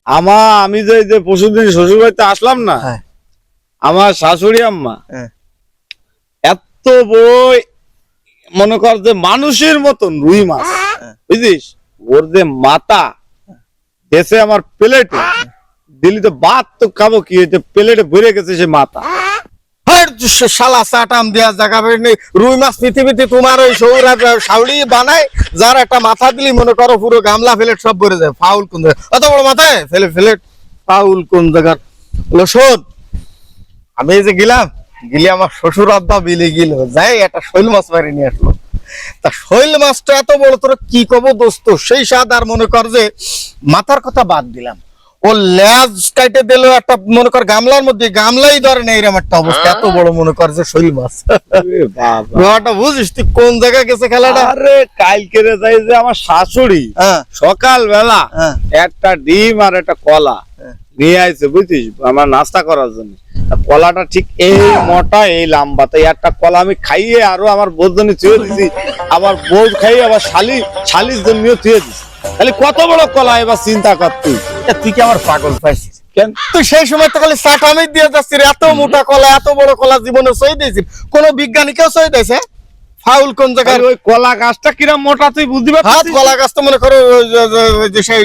আমি যে পরশুদিন শ্বশুর বাড়িতে আসলাম না, আমার শাশুড়ি আম্মা এত বড় মনে কর যে মানুষের মতন রুই মাছ, বুঝিস, ওর যে মাথা দেশে আমার প্লেটে দিলি তো ভাত তো খাবো কি, প্লেটে ভরে গেছে সে মাথা। শালা চাটাম দেওয়া জায়গা নেই। রুই মাছ পৃথিবীতে তোমার ওই শাউড়ি বানায়, যার একটা মাথা দিলি মনে করো পুরো গামলা ফেলেট সব ভরে যায়। ফাউল কোন জায়গায় অত বড় মাথায় ফেলেট ফাউল কোন জায়গার শোন। আমি এই যে গিলি আমার শ্বশুর আব্বা বিলে গিল যাই একটা শৈল মাছ মারি নিয়ে আসলো। তা শৈল মাছটা এত বড়, তোর কি কব দোস্ত, সেই স্বাদ। আর মনে কর যে মাথার কথা বাদ দিলাম, ও লেজ কাটে দিল একটা মনে কর গামলার মধ্যে, গামলাই ধরে না এরকম একটা অবস্থা। এত বড় মনে কর যে শৈল মাছ। বাবা বুঝিস তুই কোন জায়গায় গেছে খেলাটা? আরে কালকে যাই যে আমার শাশুড়ি সকাল বেলা একটা ডিম আর একটা কলা নিয়ে আইছে, বুঝছিস, আমার নাস্তা করার জন্য। কলাটা ঠিক এই মোটা এই লম্বা, তাই একটা কলা আমি খাইয়ে আরো আমার বউর জন্য চুয়ে দিছি, আবার বউ খাইয়ে আবার শালির জন্যও চুয়ে দিছি। তাহলে কত বড় কলা, এবার চিন্তা কর তুই। তুই কি আমার পাগল পাইছিস কেন? তুই সেই সময় তো খালি চাটামি দিয়ে যাচ্ছিস। এত মোটা কলা, এত বড় কলা জীবনে সই দিয়েছিস? কোন বিজ্ঞানীকেও সই দিয়েছে? ফাউল কোন জায়গায়? ওই কলা গাছটা কিরম মোটা তুই বুঝতে পারছিস? কলা গাছ তো মনে করো যে সেই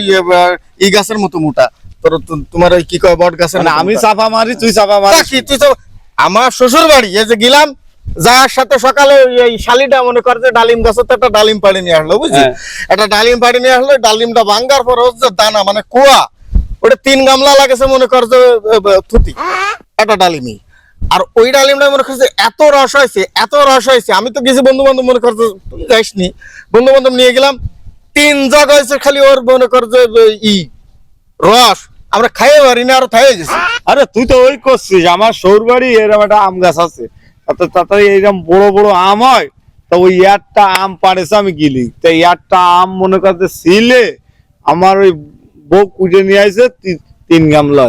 ই গাছের মতো মোটা। তোর তোমার ওই কি কয় বট গাছের। আমি চাপা মারি, তুই চাপা মারিস। তুই তো আমার শ্বশুর বাড়ি এই যে গেলাম, যার সাথে সকালে এই শালিটা মনে কর যে ডালিম গাছে তো একটা ডালিম পাড়ি নিয়ে আসলো, বুঝলি, একটা ডালিম পাড়ি নিয়ে আসলো। ডালিমটা ভাঙ্গার পর হচ্ছে দানা মানে কুয়া, ওটা 3 গামলা লাগেছে মনে কর যে থুতি একটা ডালিমি। আর ওই ডালিমটা মনে করছে এত রস হয়েছে, এত রস হয়েছে। আমি তো গেছি বন্ধু বান্ধব মনে করছে যাইসনি, বন্ধু বান্ধব নিয়ে গেলাম, 3 জগ হয়েছে খালি ওর মনে কর যে রস। আমরা খাইয়ে পারি না, আরো খাইয়ে গেছি। আরে তুই তো ওই করছিস, আমার শ্বশুর বাড়ি এরকম একটা আম গাছ আছে, তাড়াতাড়ি এইরকম বড় বড় আম হয়। তো ওই একটা আম পাড়েছে, আমি গিলি, তো একটা আম মনে করতে ছিলে আমার ওই বউ কুটে নিয়ে আসে 3 গামলা।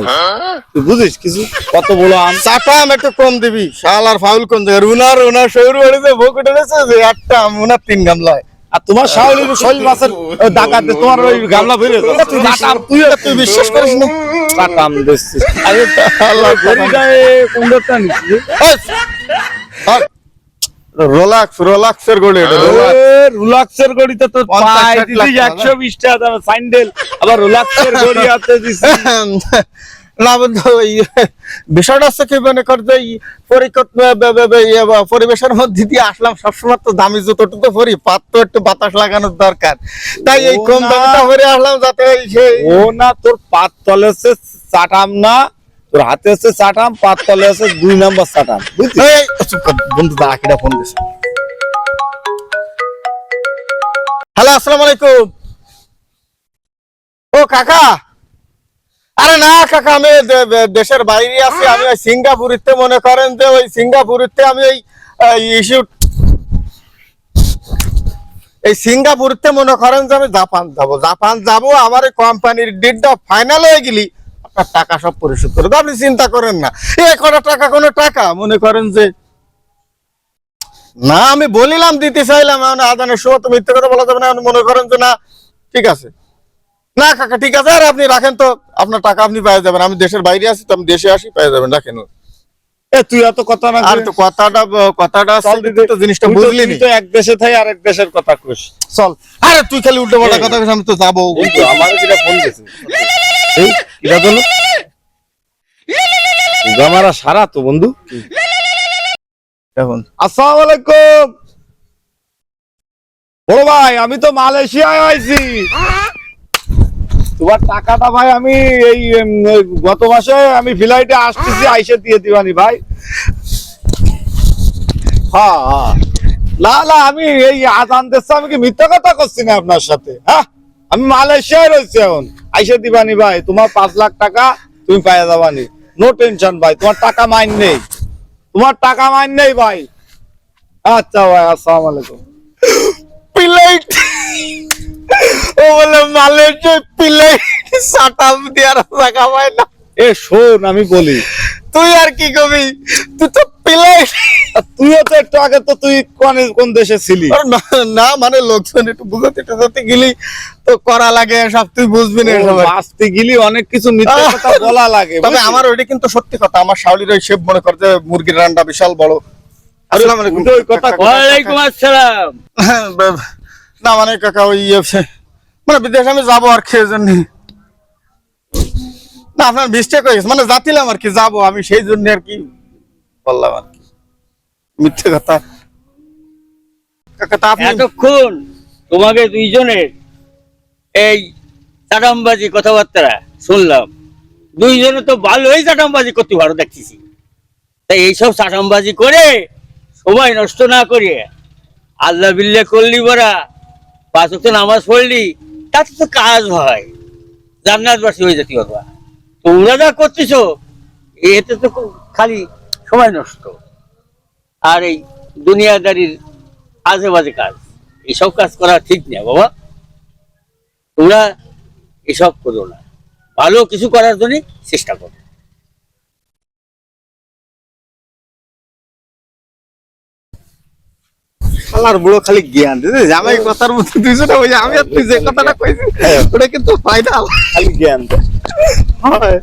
তুই বুঝিস কিছু? কত বড় আম। চাটা আম একটু কম দিবি, শাল আর ফাউল কোন জায়গায়? উনার শ্বশুর বাড়িতে বউ কুটে নিয়েছে যে একটা আম উনার 3 গামলা। আর তোমার শাওলির শৈল মাছের ডাকাতে তোমার ওই গামলা ভরে তুই বিশ্বাস করিস না? কাটাম দিচ্ছিস। আরে আল্লাহ গরিটায় কোনটা নিছিস? রোলাক্সের গড়ি, রোলাক্সের গড়িতে তো পাই দিছিস 120 টাকা দাম স্যান্ডেল, আবার রোলাক্সের গড়ি আছে দিছিস না বন্ধু। বিষয়টা হচ্ছে কি মনে কর যে পরিবেশের মধ্যে দিয়ে আসলাম, সবসময় তো দামি জুতো টুতো পরি, পাত তো একটু বাতাস লাগানোর দরকার, তাই এই কম দামিটা পরে আসলাম যাতে ও না তোর পাত তলে হচ্ছে চাটাম না, তোর হাতে হচ্ছে চাটাম, পাত তলে হচ্ছে 2 নাম্বার চাটাম, বুঝছিস? বন্ধু বাকিটা ফোন দিছে। হ্যালো, আসসালামু আলাইকুম। ও কাকা, আরে না কাকা, আমি দেশের বাইরে আছি। আমি ওই সিঙ্গাপুরিতে মনে করেন যে ওই সিঙ্গাপুরিতে আমি এই সিঙ্গাপুরিতে মনে করেন যে আমি জাপান যাবো। আমার এই কোম্পানির ডেটটা ফাইনাল হয়ে গেলি আপনার টাকা সব পরিশোধ করে দেবো, আপনি চিন্তা করেন না। কটা টাকা কোনো টাকা মনে করেন যে না, আমি বলিলাম দিতে চাইলাম, আদানের সময় তো মিথ্যে কথা বলা যাবে না। মনে করেন যে না ঠিক আছে, না কাকা ঠিক আছে, আর আপনি রাখেন তো, আপনার টাকা আপনি পেয়ে যাবেন। আমি দেশের বাইরে আছি তো, আমি দেশে আসি, পেয়ে যাবেন, রাখেন। তুই এত কথা না, আর তো কথাটা তো জিনিসটা বুঝলি নি, তো এক দেশে থাই আরেক দেশের কথা কইস। চল। আরে তুই খালি উল্টো পাল্টা কথা কইস, আমি তো যাবো। আমারও কিটা ফোন দিয়েছে, এই কিটা বলো গামারা সারা তো বন্ধু। এখন আসসালামু আলাইকুম বড় ভাই, আমি তো মালয়েশিয়ায় আইছি। তোমার টাকাটা ভাই আমি এই গত মাসে আমি ফ্লাইটে আসতেছি, আইসে দিয়ে দিবানি ভাই। হ্যাঁ না না, আমি এই আজান দিচ্ছি, আমি কি মিথ্যা কথা করছি না আপনার সাথে? হ্যাঁ, আমি মালয়েশিয়ায় রয়েছি এখন, আইসে দিবানি ভাই। তোমার 5 লাখ টাকা তুমি পাইয়া যাবানি, নো টেনশন ভাই। তোমার টাকা মাইন নেই, তোমার টাকা মাইন নেই ভাই। আচ্ছা ভাই, আসসালামু আলাইকুম। প্লেট ও বলে মালয়েশিয়া প্লেট সাটাম দেওয়ার জায়গা পায় না। এ শোন আমি বলি, তুই আর কি কবি, তুই তো বিলাই তুইও তো একটু আগে তো তুই কোন দেশে ছিলি? না মানে লোকজন একটু বুঝাতে টুজাতে গেলি তো করা লাগে সব, তুই বুঝবি না এসব। বাঁচতে গেলি অনেক কিছু মিথ্যে কথা বলা লাগে। তবে আমার ওইটা কিন্তু সত্যি কথা, আমার শাওলির ওই শেফ মনে করে যে মুরগির রান্না বিশাল বড়। আসসালামু আলাইকুম। ওই কথা ওয়ালাইকুম আসসালাম। না মানে কাকা ওই মানে বিদেশে আমি যাবো আর কি জন্য, না আপনার মিস্টেক হয়ে গেছে, মানে যাচ্ছিলাম আর কি যাবো আমি, সেই জন্য আর কি বললাম আর কি মিথ্যে কথা। কাকা তা আপনি এতক্ষণ তোমাকে দুইজনের এই চাটামবাজি কথাবার্তা শুনলাম, দুইজনে তো ভালোই চাটামবাজি করতে পারো দেখতেছি। তাই এইসব চাটামবাজি করে সময় নষ্ট না করে আল্লাহ বিল্লাহ করলি বরা, 5 ওয়াক্ত নামাজ পড়লি, তাতে তো কাজ হয়, জান্নাতবাসী হয়ে যেতে পারবা। তোমরা যা করতেছো এতে তো খালি সময় নষ্ট, আর এই দুনিয়াদারির আজে বাজে কাজ, এইসব কাজ করা ঠিক না বাবা। তোমরা এসব করো না, ভালো কিছু করার জন্য চেষ্টা করো। শালার বুড়ো খালি জ্ঞান দিতে জামাই কথার মধ্যে দুইজনে ওই আমি আর তুই যে কথাটা কইছি ওটা কিন্তু ফায়দা খালি জ্ঞান দেয়। হয়।